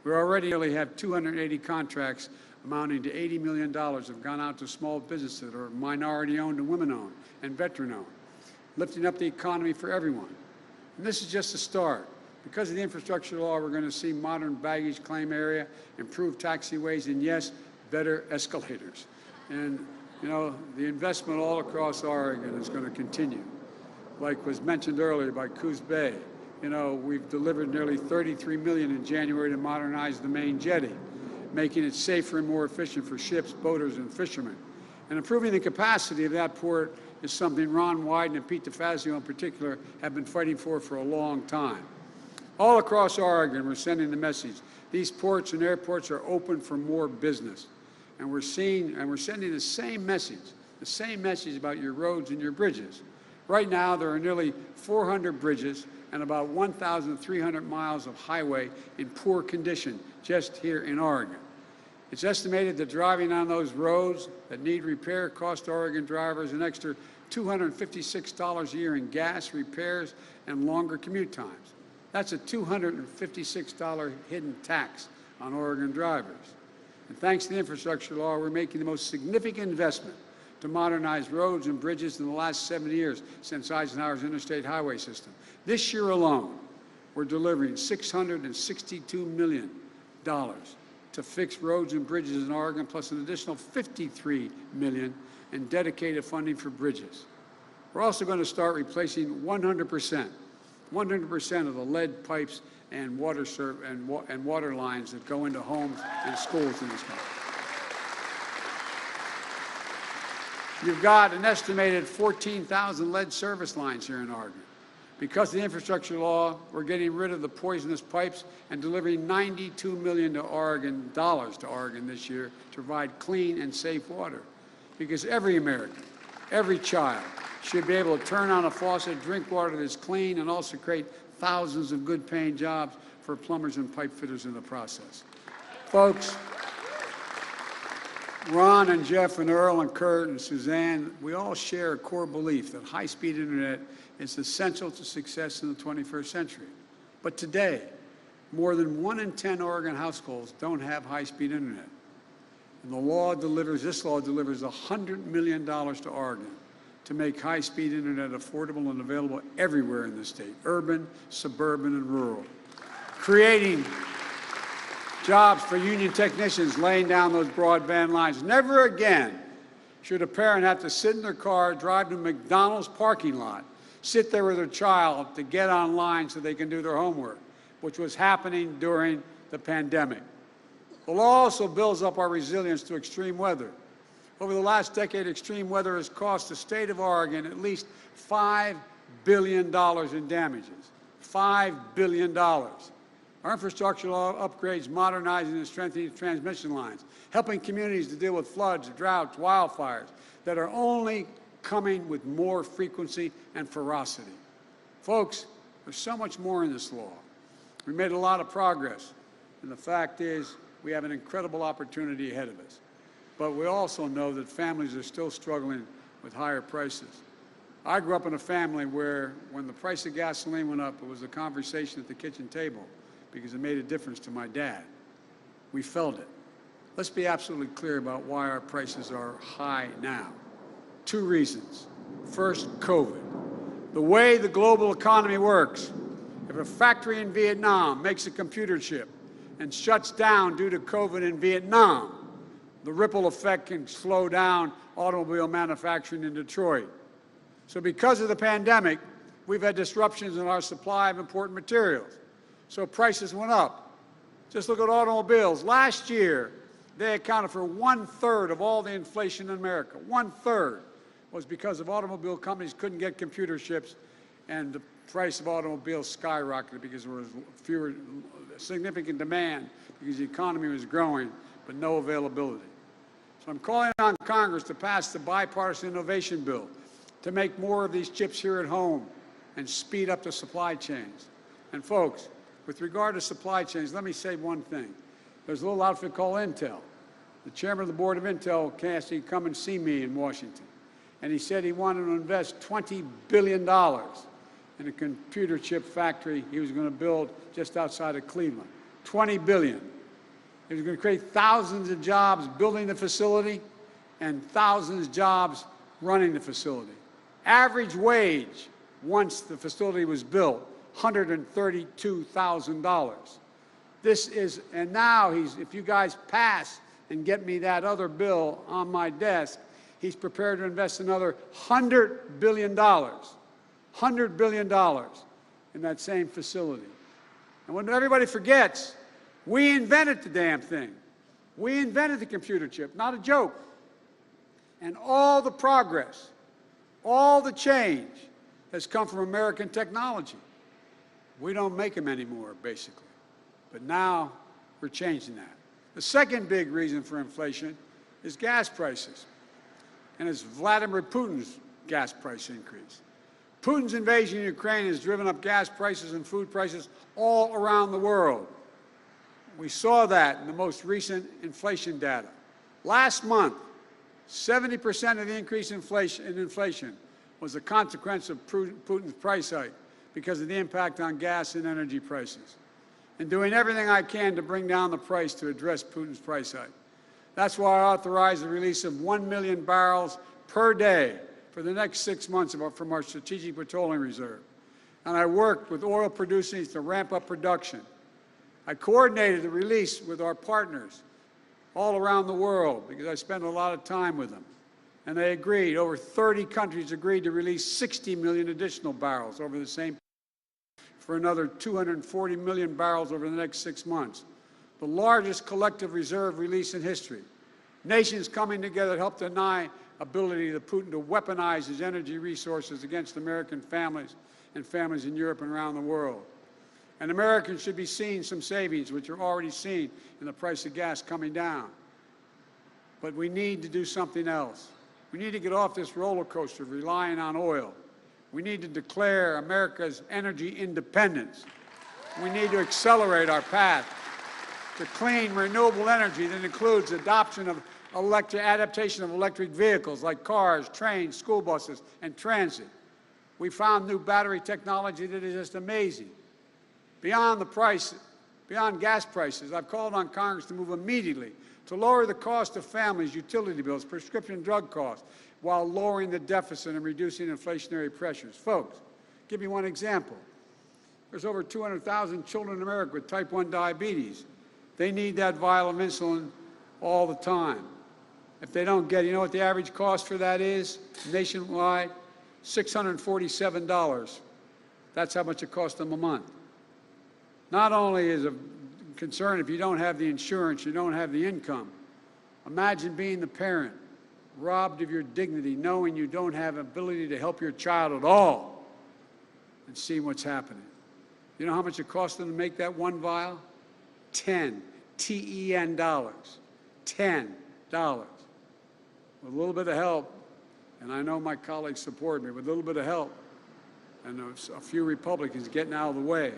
We already nearly have 280 contracts amounting to $80 million have gone out to small businesses that are minority-owned and women-owned and veteran-owned, lifting up the economy for everyone. And this is just the start. Because of the infrastructure law, we're going to see modern baggage claim area, improved taxiways, and yes, better escalators. And, you know, the investment all across Oregon is going to continue. Like was mentioned earlier by Coos Bay, you know, we've delivered nearly $33 million in January to modernize the main jetty, making it safer and more efficient for ships, boaters, and fishermen. And improving the capacity of that port is something Ron Wyden and Pete DeFazio in particular have been fighting for a long time. All across Oregon, we're sending the message. These ports and airports are open for more business. And we're sending the same message about your roads and your bridges. Right now, there are nearly 400 bridges and about 1,300 miles of highway in poor condition just here in Oregon. It's estimated that driving on those roads that need repair cost Oregon drivers an extra $256 a year in gas, repairs, and longer commute times. That's a $256 hidden tax on Oregon drivers. And thanks to the infrastructure law, we're making the most significant investment to modernize roads and bridges in the last 7 years since Eisenhower's interstate highway system. This year alone, we're delivering $662 million to fix roads and bridges in Oregon, plus an additional $53 million in dedicated funding for bridges. We're also going to start replacing 100% of the lead pipes and water lines that go into homes and schools in this country. You've got an estimated 14,000 lead service lines here in Oregon. Because of the infrastructure law, we're getting rid of the poisonous pipes and delivering $92 million to Oregon this year to provide clean and safe water. Because every American, every child, should be able to turn on a faucet, drink water that's clean, and also create thousands of good-paying jobs for plumbers and pipe fitters in the process. Folks, Ron and Jeff and Earl and Kurt and Suzanne, we all share a core belief that high-speed internet is essential to success in the 21st century. But today, more than 1 in 10 Oregon households don't have high-speed internet. And this law delivers $100 million to Oregon to make high-speed internet affordable and available everywhere in the state, urban, suburban, and rural, creating jobs for union technicians laying down those broadband lines. Never again should a parent have to sit in their car, drive to McDonald's parking lot, sit there with their child to get online so they can do their homework, which was happening during the pandemic. The law also builds up our resilience to extreme weather. Over the last decade, extreme weather has cost the state of Oregon at least $5 billion in damages. $5 billion. Our infrastructure law upgrades modernizing and strengthening transmission lines, helping communities to deal with floods, droughts, wildfires that are only coming with more frequency and ferocity. Folks, there's so much more in this law. We made a lot of progress, and the fact is we have an incredible opportunity ahead of us. But we also know that families are still struggling with higher prices. I grew up in a family where when the price of gasoline went up, it was a conversation at the kitchen table because it made a difference to my dad. We felt it. Let's be absolutely clear about why our prices are high now. 2 reasons. First, COVID. The way the global economy works, if a factory in Vietnam makes a computer chip and shuts down due to COVID in Vietnam, the ripple effect can slow down automobile manufacturing in Detroit. So because of the pandemic, we've had disruptions in our supply of important materials. So prices went up. Just look at automobiles. Last year, they accounted for 1/3 of all the inflation in America. 1/3 was because of automobile companies couldn't get computer chips, and the price of automobiles skyrocketed because there was significant demand because the economy was growing, but no availability. So I'm calling on Congress to pass the Bipartisan Innovation Bill to make more of these chips here at home and speed up the supply chains. And folks, with regard to supply chains, let me say one thing. There's a little outfit called Intel. The chairman of the board of Intel asked me to come and see me in Washington. And he said he wanted to invest $20 billion in a computer chip factory he was going to build just outside of Cleveland. $20 billion. He was going to create thousands of jobs building the facility and thousands of jobs running the facility. Average wage, once the facility was built, $132,000. This is, and now if you guys pass and get me that other bill on my desk, he's prepared to invest another $100 billion, $100 billion in that same facility. And when everybody forgets, we invented the damn thing. We invented the computer chip, not a joke. And all the progress, all the change has come from American technology. We don't make them anymore, basically. But now we're changing that. The second big reason for inflation is gas prices. And it's Vladimir Putin's gas price increase. Putin's invasion of Ukraine has driven up gas prices and food prices all around the world. We saw that in the most recent inflation data. Last month, 70% of the increase in inflation was a consequence of Putin's price hike because of the impact on gas and energy prices. And doing everything I can to bring down the price to address Putin's price hike. That's why I authorized the release of 1 million barrels per day for the next 6 months from our Strategic Petroleum Reserve. And I worked with oil producers to ramp up production. I coordinated the release with our partners all around the world because I spent a lot of time with them. And they agreed, over 30 countries agreed to release 60 million additional barrels over the same for another 240 million barrels over the next 6 months. The largest collective reserve release in history. Nations coming together to help deny ability to Putin to weaponize his energy resources against American families and families in Europe and around the world. And Americans should be seeing some savings, which are already seen in the price of gas coming down. But we need to do something else. We need to get off this roller coaster of relying on oil. We need to declare America's energy independence. We need to accelerate our path to clean, renewable energy that includes adoption of adaptation of electric vehicles like cars, trains, school buses, and transit. We found new battery technology that is just amazing. Beyond gas prices, I've called on Congress to move immediately to lower the cost of families' utility bills, prescription drug costs, while lowering the deficit and reducing inflationary pressures. Folks, give you one example. There's over 200,000 children in America with type 1 diabetes. They need that vial of insulin all the time. If they don't get it, you know what the average cost for that is nationwide? $647. That's how much it costs them a month. Not only is a concern if you don't have the insurance, you don't have the income. Imagine being the parent, robbed of your dignity, knowing you don't have ability to help your child at all, and seeing what's happening. You know how much it costs them to make that one vial? $10 dollars. $10. With a little bit of help, and I know my colleagues support me, with a little bit of help, and a few Republicans getting out of the way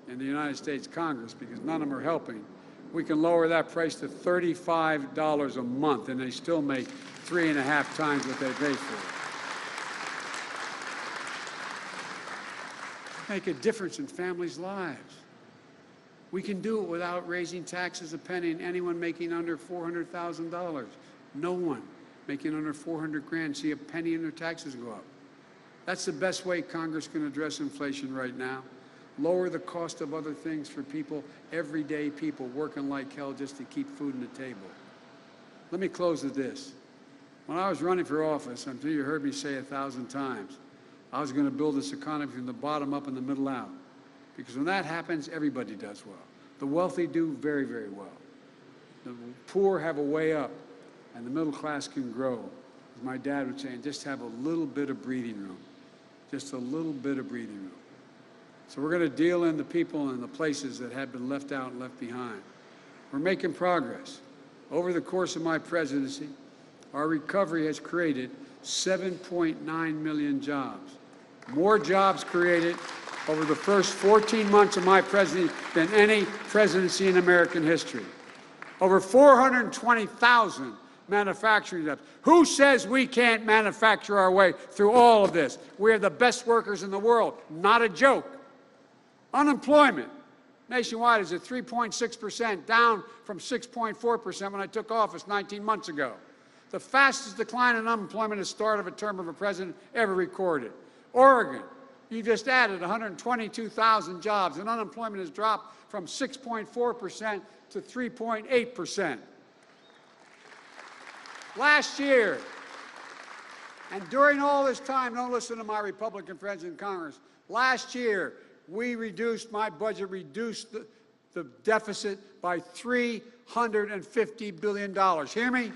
in the United States Congress, because none of them are helping, we can lower that price to $35 a month, and they still make 3.5 times what they pay for. Make a difference in families' lives. We can do it without raising taxes a penny, and anyone making under $400,000. No one making under 400 grand see a penny in their taxes go up. That's the best way Congress can address inflation right now. Lower the cost of other things for people, everyday people working like hell just to keep food on the table. Let me close with this. When I was running for office, I'm sure you heard me say 1,000 times, I was going to build this economy from the bottom up and the middle out. Because when that happens, everybody does well. The wealthy do very, very well. The poor have a way up, and the middle class can grow. As my dad would say, and just have a little bit of breathing room. Just a little bit of breathing room. So we're going to deal in the people and the places that have been left out and left behind. We're making progress. Over the course of my presidency, our recovery has created 7.9 million jobs. More jobs created over the first 14 months of my presidency than any presidency in American history. Over 420,000 manufacturing jobs. Who says we can't manufacture our way through all of this? We're the best workers in the world. Not a joke. Unemployment nationwide is at 3.6%, down from 6.4% when I took office 19 months ago. The fastest decline in unemployment at the start of a term of a president ever recorded. Oregon, you just added 122,000 jobs, and unemployment has dropped from 6.4% to 3.8%. Last year, and during all this time, don't listen to my Republican friends in Congress, last year we reduced, my budget reduced the deficit by $350 billion. Hear me?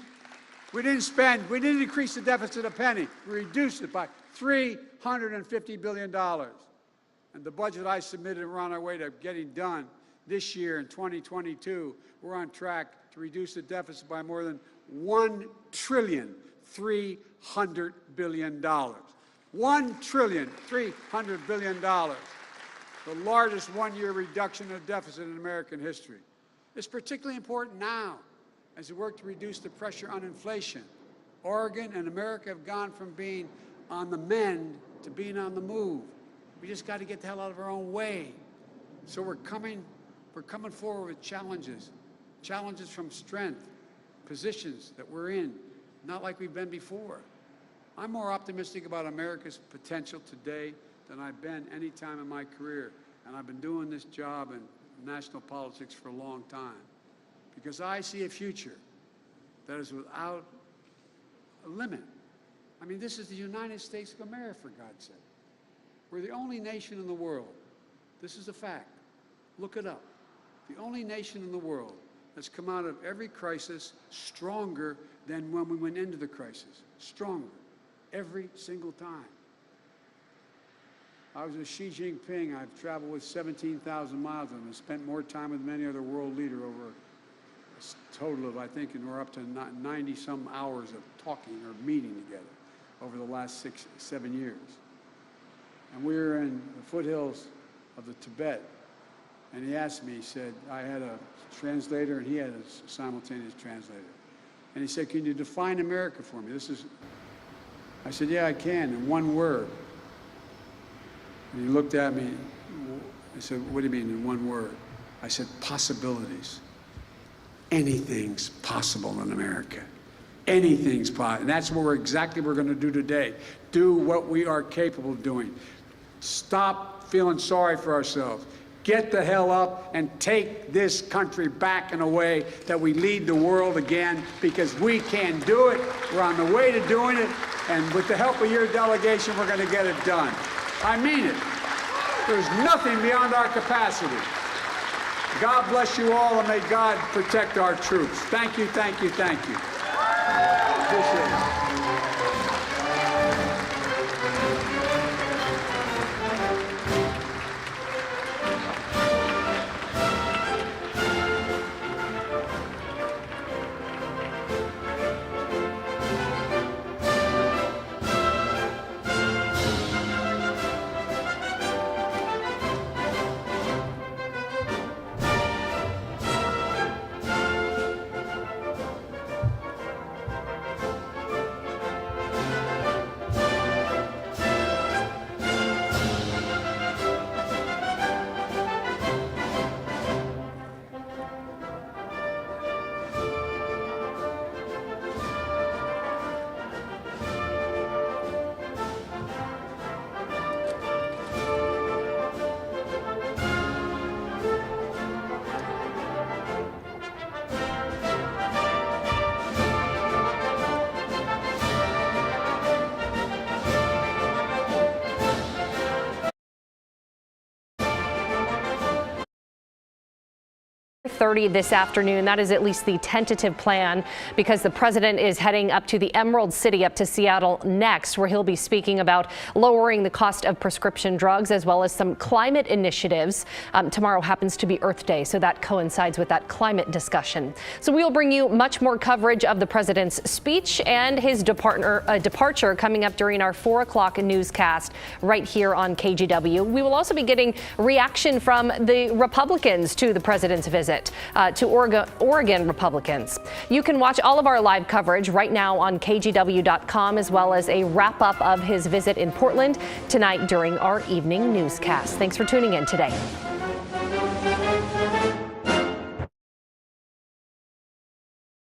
We didn't increase the deficit a penny. We reduced it by $350 billion. And the budget I submitted, we're on our way to getting done this year in 2022. We're on track to reduce the deficit by more than $1,300 billion. $1,300 billion. The largest one-year reduction of deficit in American history. It's particularly important now as we work to reduce the pressure on inflation. Oregon and America have gone from being on the mend to being on the move. We just got to get the hell out of our own way. So we're coming forward with challenges from strength, positions that we're in, not like we've been before. I'm more optimistic about America's potential today than I've been any time in my career. And I've been doing this job in national politics for a long time. Because I see a future that is without a limit. I mean, this is the United States of America, for God's sake. We're the only nation in the world. This is a fact. Look it up. The only nation in the world that's come out of every crisis stronger than when we went into the crisis. Stronger. Every single time. I was with Xi Jinping. I've traveled with 17,000 miles with him and spent more time with any other world leader over a total of, I think, and we're up to 90-some hours of talking or meeting together over the last 6-7 years. And we were in the foothills of the Tibet, and he asked me, he said, I had a translator and he had a simultaneous translator. And he said, can you define America for me? I said, yeah, I can, in one word. And he looked at me, I said, what do you mean in one word? I said, possibilities. Anything's possible in America. Anything's possible. And that's what we're going to do today. Do what we are capable of doing. Stop feeling sorry for ourselves. Get the hell up and take this country back in a way that we lead the world again, because we can do it. We're on the way to doing it. And with the help of your delegation, we're going to get it done. I mean it. There's nothing beyond our capacity. God bless you all, and may God protect our troops. Thank you, thank you, thank you. Appreciate it. 30 this afternoon. That is at least the tentative plan, because the president is heading up to the Emerald City, up to Seattle next, where he'll be speaking about lowering the cost of prescription drugs as well as some climate initiatives. Tomorrow happens to be Earth Day, so that coincides with that climate discussion. So we will bring you much more coverage of the president's speech and his departure coming up during our 4 o'clock newscast right here on KGW. We will also be getting reaction from the Republicans to the president's visit. To Oregon Republicans. You can watch all of our live coverage right now on KGW.com, as well as a wrap-up of his visit in Portland tonight during our evening newscast. Thanks for tuning in today.